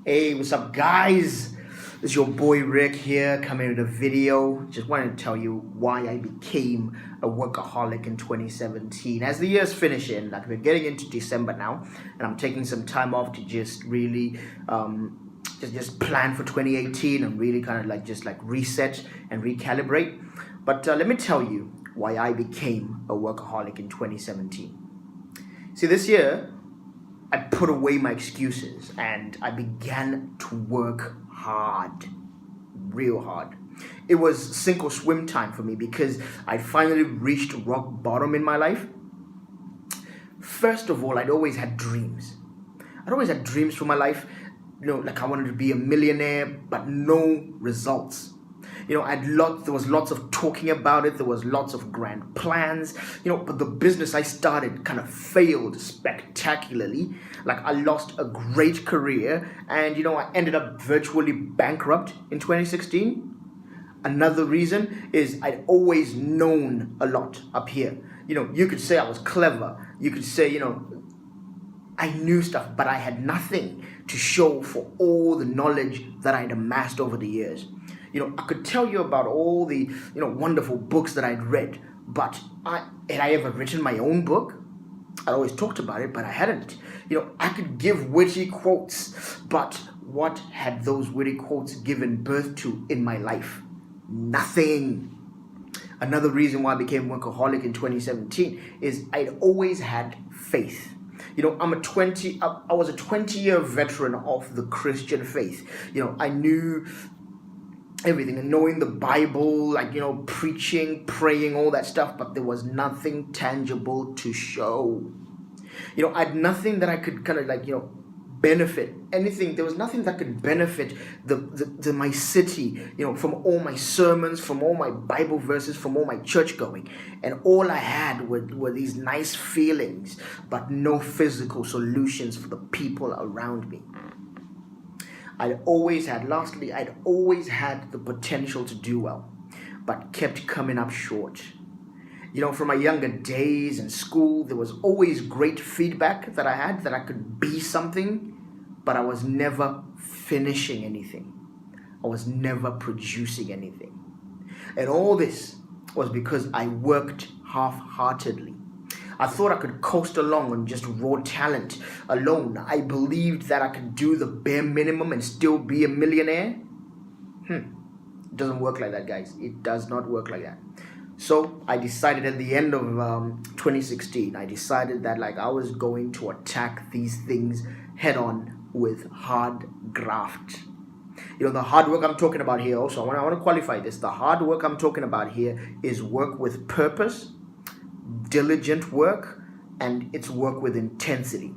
Hey, what's up, guys? This is your boy Rick here, coming with a video. Just wanted to tell you why I became a workaholic in 2017. As the year's finishing, like we're getting into December now, and I'm taking some time off to just really just plan for 2018 and really kind of like reset and recalibrate. But let me tell you why I became a workaholic in 2017. See, this year I put away my excuses and I began to work hard, real hard. It was sink or swim time for me because I finally reached rock bottom in my life. First of all, I'd always had dreams. I'd always had dreams for my life, like I wanted to be a millionaire, but no results. There was lots of talking about it. There was lots of grand plans, but the business I started kind of failed spectacularly. Like I lost a great career and, I ended up virtually bankrupt in 2016. Another reason is I'd always known a lot up here. You could say I was clever. You could say, I knew stuff, but I had nothing to show for all the knowledge that I'd amassed over the years. I could tell you about all the, wonderful books that I'd read, but had I ever written my own book? I always talked about it, but I hadn't. I could give witty quotes, but what had those witty quotes given birth to in my life? Nothing. Another reason why I became workaholic in 2017 is I'd always had faith. I was a 20-year veteran of the Christian faith. I knew everything and knowing the Bible, preaching, praying, all that stuff, but there was nothing tangible to show. I had nothing that I could kind of benefit anything. There was nothing that could benefit my city, from all my sermons, from all my Bible verses, from all my church going. And all I had were these nice feelings, but no physical solutions for the people around me. I'd always had the potential to do well, but kept coming up short. From my younger days in school, there was always great feedback that I had that I could be something, but I was never finishing anything. I was never producing anything. And all this was because I worked half-heartedly. I thought I could coast along on just raw talent alone. I believed that I could do the bare minimum and still be a millionaire. It doesn't work like that, guys. It does not work like that. So I decided at the end of 2016, I decided that I was going to attack these things head on with hard graft. The hard work I'm talking about here also, I want to qualify this. The hard work I'm talking about here is work with purpose, diligent work, and it's work with intensity.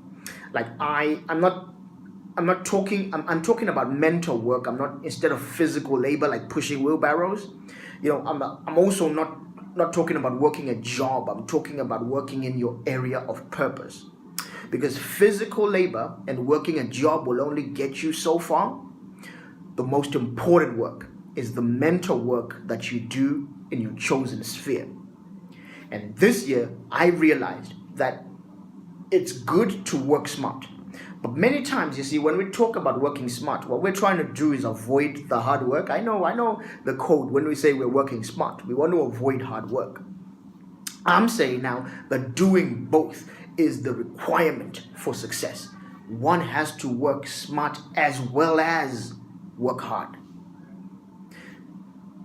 I'm talking about mental work. I'm not, instead of physical labor like pushing wheelbarrows. I'm also not talking about working a job. I'm talking about working in your area of purpose, because physical labor and working a job will only get you so far. The most important work is the mental work that you do in your chosen sphere. And this year, I realized that it's good to work smart. But many times, you see, when we talk about working smart, what we're trying to do is avoid the hard work. I know the code when we say we're working smart. We want to avoid hard work. I'm saying now that doing both is the requirement for success. One has to work smart as well as work hard.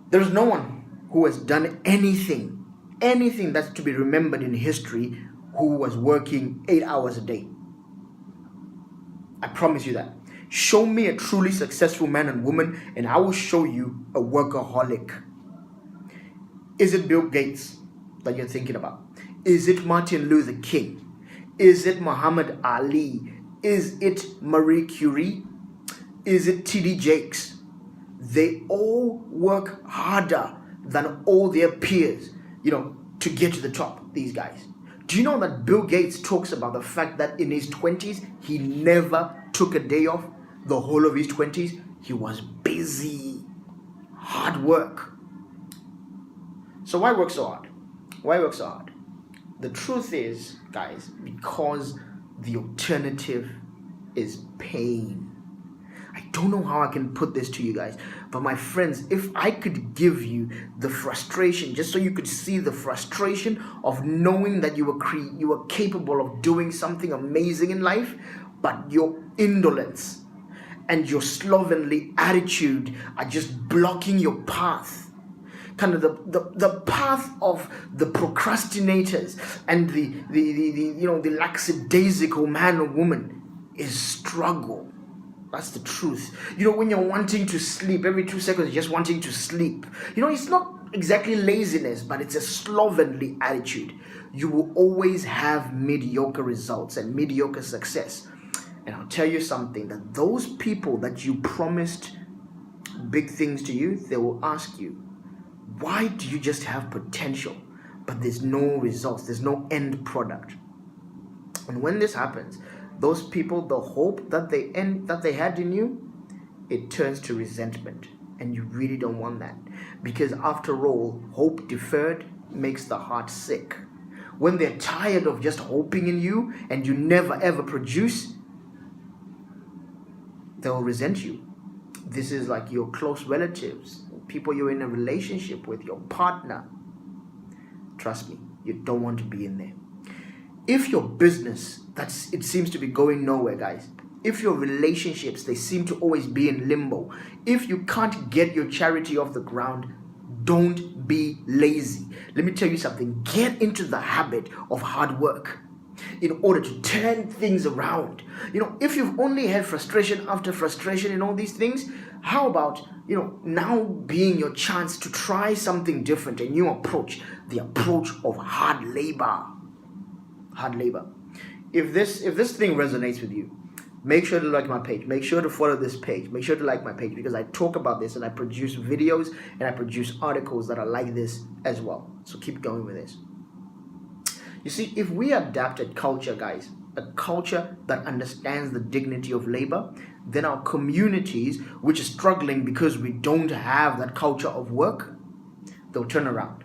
There's no one who has done anything that's to be remembered in history who was working 8 hours a day. I promise you that. Show me a truly successful man and woman and I will show you a workaholic. Is it Bill Gates that you're thinking about? Is it Martin Luther King? Is it Muhammad Ali? Is it Marie Curie? Is it T.D. Jakes? They all work harder than all their peers, to get to the top, these guys. Do you know that Bill Gates talks about the fact that in his 20s, he never took a day off? The whole of his 20s, he was busy. Hard work. So why work so hard? Why work so hard? The truth is, guys, because the alternative is pain. don't know how I can put this to you guys, but my friends, if I could give you the frustration, just so you could see the frustration of knowing that you were capable of doing something amazing in life, but your indolence and your slovenly attitude are just blocking your path. Kind of the path of the procrastinators and the lackadaisical man or woman is struggle. That's the truth. When you're wanting to sleep every 2 seconds, you're just wanting to sleep. It's not exactly laziness, but it's a slovenly attitude. You will always have mediocre results and mediocre success. And I'll tell you something, that those people that you promised big things to you, they will ask you, why do you just have potential, but there's no results, there's no end product? And when this happens, those people, the hope that they had in you, it turns to resentment. And you really don't want that. Because after all, hope deferred makes the heart sick. When they're tired of just hoping in you and you never ever produce, they'll resent you. This is like your close relatives, people you're in a relationship with, your partner. Trust me, you don't want to be in there. If your business, it seems to be going nowhere, guys. If your relationships, they seem to always be in limbo. If you can't get your charity off the ground, don't be lazy. Let me tell you something. Get into the habit of hard work in order to turn things around. If you've only had frustration after frustration in all these things, how about, now being your chance to try something different, a new approach, the approach of hard labor. Hard labor. If this thing resonates with you, make sure to like my page. Make sure to follow this page. Make sure to like my page, because I talk about this and I produce videos and I produce articles that are like this as well. So keep going with this. You see, if we adapt a culture, guys, a culture that understands the dignity of labor, then our communities, which are struggling because we don't have that culture of work, they'll turn around.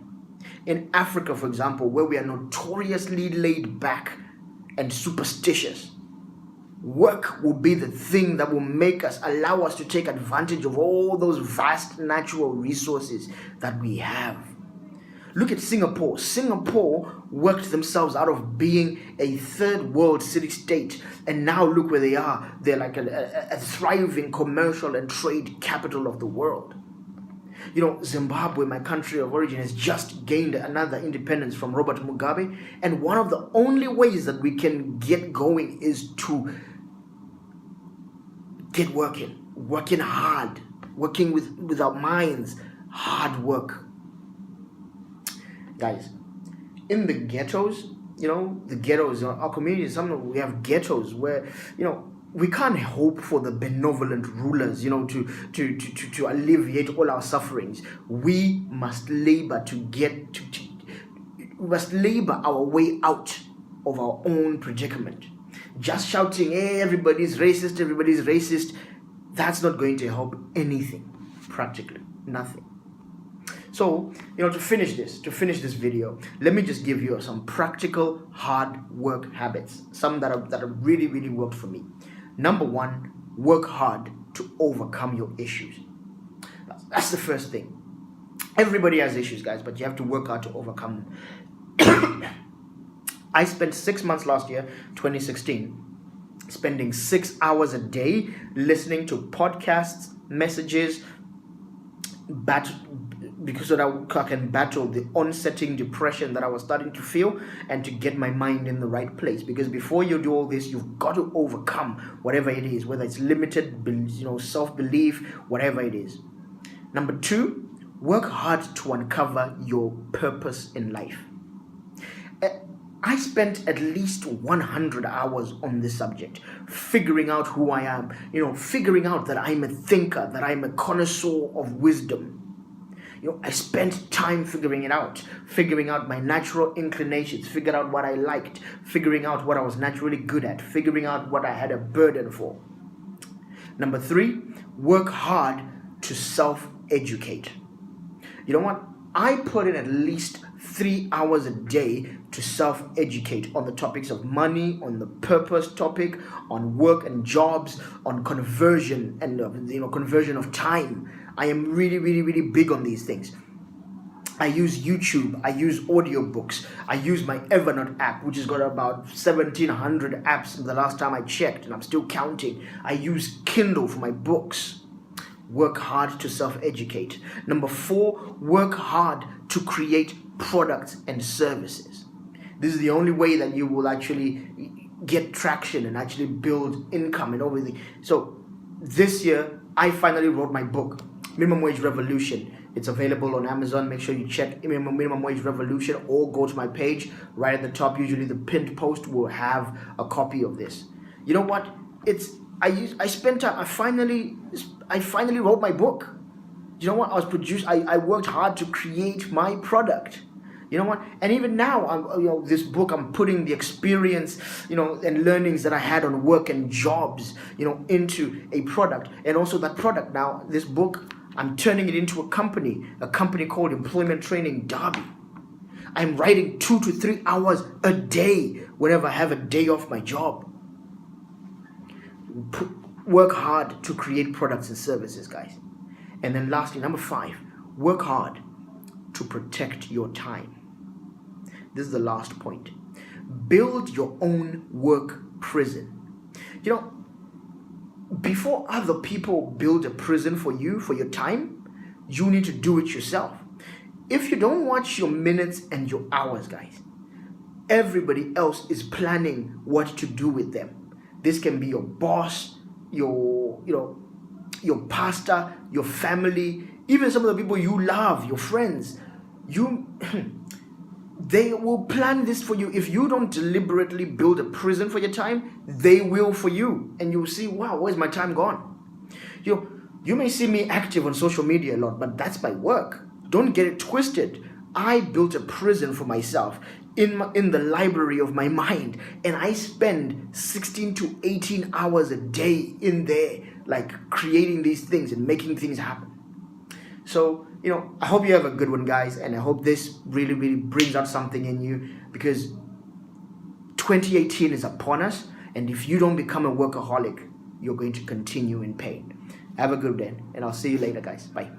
In Africa, for example, where we are notoriously laid back and superstitious, work will be the thing that will allow us to take advantage of all those vast natural resources that we have. Look at Singapore. Singapore worked themselves out of being a third world city-state, and now look where they are. They're like a thriving commercial and trade capital of the world. Zimbabwe, my country of origin, has just gained another independence from Robert Mugabe, and one of the only ways that we can get going is to get working hard, working with our minds, hard work. Guys, in the ghettos, our communities, we have ghettos where, we can't hope for the benevolent rulers, to alleviate all our sufferings. We must labor we must labor our way out of our own predicament. Just shouting, hey, everybody's racist, that's not going to help anything, practically nothing. So, to finish this video, let me just give you some practical hard work habits, some that have really, really worked for me. Number one, work hard to overcome your issues. That's the first thing. Everybody has issues, guys, but you have to work hard to overcome them. I spent 6 months last year, 2016, spending 6 hours a day listening to podcasts, messages, because so that I can battle the onsetting depression that I was starting to feel, and to get my mind in the right place. Because before you do all this, you've got to overcome whatever it is, whether it's limited, self-belief, whatever it is. Number two, work hard to uncover your purpose in life. I spent at least 100 hours on this subject, figuring out who I am, figuring out that I'm a thinker, that I'm a connoisseur of wisdom. I spent time figuring it out, figuring out my natural inclinations, figuring out what I liked, figuring out what I was naturally good at, figuring out what I had a burden for. Number three, work hard to self-educate. You know what? I put in at least 3 hours a day to self-educate on the topics of money, on the purpose topic, on work and jobs, on conversion and conversion of time. I am really, really, really big on these things. I use YouTube, I use audiobooks, I use my Evernote app, which has got about 1,700 apps the last time I checked, and I'm still counting. I use Kindle for my books. Work hard to self-educate. Number 4, work hard to create products and services. This is the only way that you will actually get traction and actually build income and everything. So this year, I finally wrote my book, Minimum Wage Revolution. It's available on Amazon. Make sure you check Minimum Wage Revolution, or go to my page right at the top. Usually the pinned post will have a copy of this. You know what? I spent time. I finally wrote my book. You know what? I worked hard to create my product. You know what? And even now, this book, I'm putting the experience, and learnings that I had on work and jobs, into a product. And also that product now, this book, I'm turning it into a company called Employment Training Derby. I'm writing 2 to 3 hours a day whenever I have a day off my job. Work hard to create products and services, guys. And then lastly, number 5, work hard to protect your time. This is the last point. Build your own work prison. Before other people build a prison for you, for your time, you need to do it yourself. If you don't watch your minutes and your hours, guys, everybody else is planning what to do with them. This can be your boss, your pastor, your family, even some of the people you love, your friends. They will plan this for you. If you don't deliberately build a prison for your time, they will for you. And you'll see, wow, where's my time gone? You may see me active on social media a lot, but that's my work. Don't get it twisted. I built a prison for myself in the library of my mind, and I spend 16 to 18 hours a day in there, like creating these things and making things happen. So, I hope you have a good one, guys, and I hope this really, really brings out something in you, because 2018 is upon us, and if you don't become a workaholic, you're going to continue in pain. Have a good day, and I'll see you later, guys. Bye.